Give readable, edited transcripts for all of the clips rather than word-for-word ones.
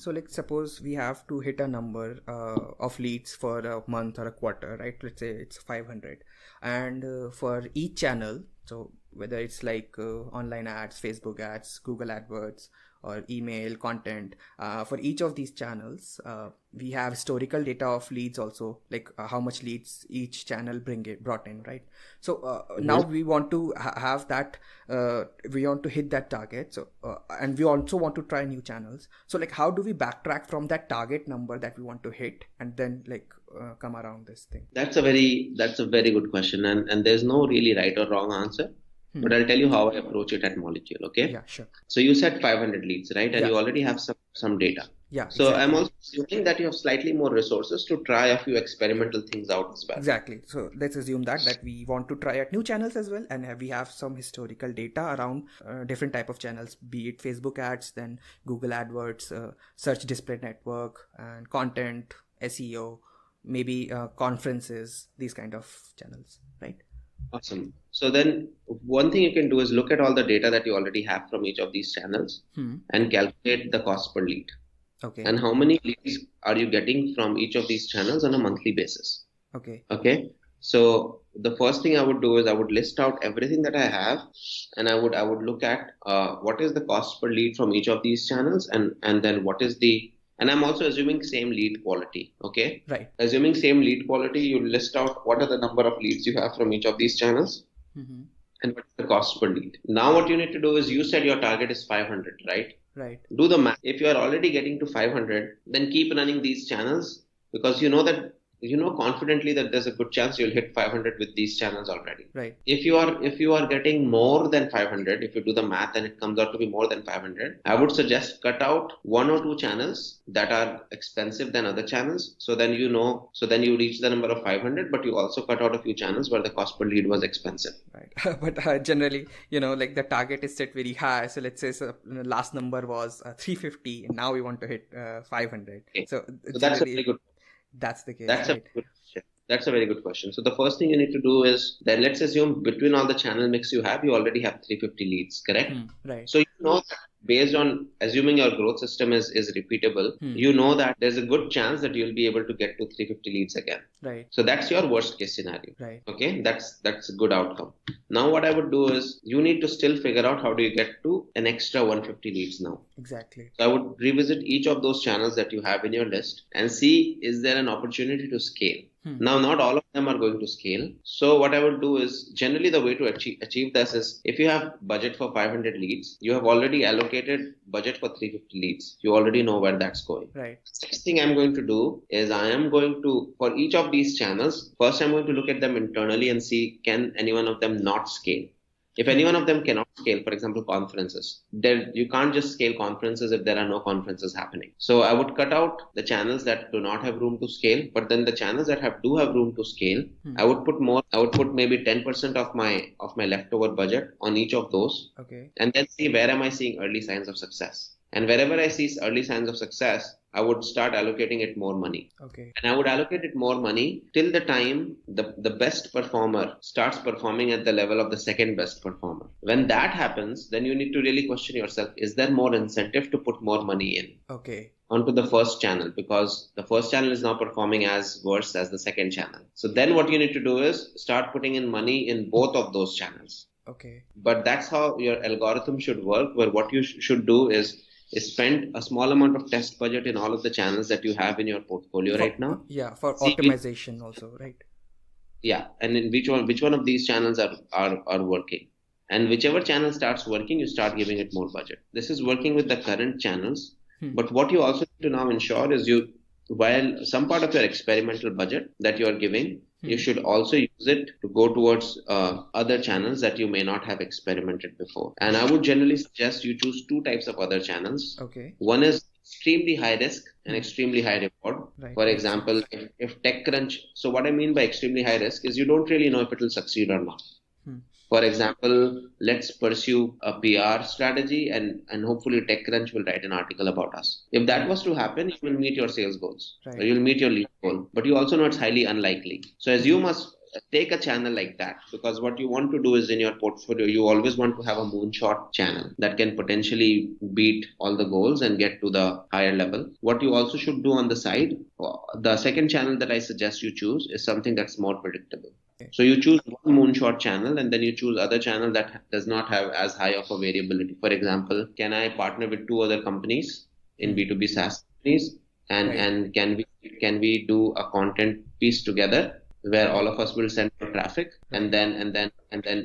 So like suppose we have to hit a number of leads for a month or a quarter, right? Let's say it's 500, and for each channel, so whether it's like online ads, Facebook ads, Google AdWords, or email content, for each of these channels, we have historical data of leads also, like how much leads each channel brought in, right? So now we want to have that, we want to hit that target. So and we also want to try new channels. So like how do we backtrack from that target number that we want to hit and then like come around this thing? That's a very good question, and there's no really right or wrong answer. But I'll tell you how I approach it at Molecule, okay? Yeah, sure. So you said 500 leads, right? And Yeah. you already have some data. Yeah, So exactly. I'm also assuming that you have slightly more resources to try a few experimental things out as well. Exactly. So let's assume that we want to try out new channels as well, and we have some historical data around different type of channels, be it Facebook ads, then Google AdWords, search display network, and content, SEO, maybe conferences, these kind of channels, right? Awesome. So then one thing you can do is look at all the data that you already have from each of these channels and calculate the cost per lead. Okay. And how many leads are you getting from each of these channels on a monthly basis? Okay. Okay. So the first thing I would do is I would list out everything that I have, and I would look at what is the cost per lead from each of these channels, and then what is the, and I'm also assuming same lead quality. Okay. Right. Assuming same lead quality, you list out what are the number of leads you have from each of these channels. And what's the cost per lead. Now what you need to do is, you said your target is 500, right? Right. Do the math. If you are already getting to 500, then keep running these channels, because you know confidently that there's a good chance you'll hit 500 with these channels already. Right. If you are getting more than 500, if you do the math and it comes out to be more than 500, I would suggest cut out one or two channels that are expensive than other channels. So then you reach the number of 500, but you also cut out a few channels where the cost per lead was expensive. Right. But generally, like the target is set very high. So let's say last number was 350, and now we want to hit 500. Okay. So that's a very good. That's the case. That's right? That's a very good question. So the first thing you need to do is, then let's assume between all the channel mix you have, you already have 350 leads, correct? Right. So you know that based on assuming your growth system is repeatable, you know that there's a good chance that you'll be able to get to 350 leads again. Right. So that's your worst case scenario. Right. Okay, that's a good outcome. Now what I would do is, you need to still figure out how do you get to an extra 150 leads now. Exactly. So I would revisit each of those channels that you have in your list and see, is there an opportunity to scale? Now, not all of them are going to scale. So what I would do is, generally the way to achieve this is, if you have budget for 500 leads, you have already allocated budget for 350 leads. You already know where that's going. Right. Next thing I'm going to do is, I am going to, for each of these channels, first I'm going to look at them internally and see, can any one of them not scale? If any one of them cannot scale, for example, conferences, then you can't just scale conferences if there are no conferences happening. So I would cut out the channels that do not have room to scale, but then the channels that do have room to scale, I would put maybe 10% of my leftover budget on each of those. Okay. And then see, where am I seeing early signs of success? And wherever I see early signs of success, I would start allocating it more money. Okay. And I would allocate it more money till the time the best performer starts performing at the level of the second best performer. When that happens, then you need to really question yourself, is there more incentive to put more money in? Okay. Onto the first channel, because the first channel is now performing as worse as the second channel. So then what you need to do is start putting in money in both of those channels. Okay. But that's how your algorithm should work, where what you should do is spend a small amount of test budget in all of the channels that you have in your portfolio right now. Yeah, for optimization also, right? Yeah, and in which one of these channels are working. And whichever channel starts working, you start giving it more budget. This is working with the current channels. But what you also need to now ensure is, while some part of your experimental budget that you are giving, you should also use it to go towards other channels that you may not have experimented before. And I would generally suggest you choose two types of other channels. Okay. One is extremely high risk and extremely high reward. Right. For example, if TechCrunch, so what I mean by extremely high risk is, you don't really know if it will succeed or not. For example, let's pursue a PR strategy and hopefully TechCrunch will write an article about us. If that was to happen, you will meet your sales goals, or you'll meet your lead goal, but you also know it's highly unlikely. So assume take a channel like that, because what you want to do is in your portfolio, you always want to have a moonshot channel that can potentially beat all the goals and get to the higher level. What you also should do on the side, the second channel that I suggest you choose is something that's more predictable. So you choose one moonshot channel and then you choose other channel that does not have as high of a variability. For example, can I partner with two other companies in B2B SaaS companies, and can we do a content piece together where all of us will send for traffic, and then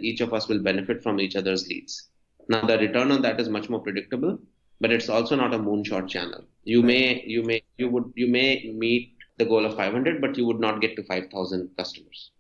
each of us will benefit from each other's leads. Now the return on that is much more predictable, but it's also not a moonshot channel. You may meet the goal of 500, but you would not get to 5,000 customers.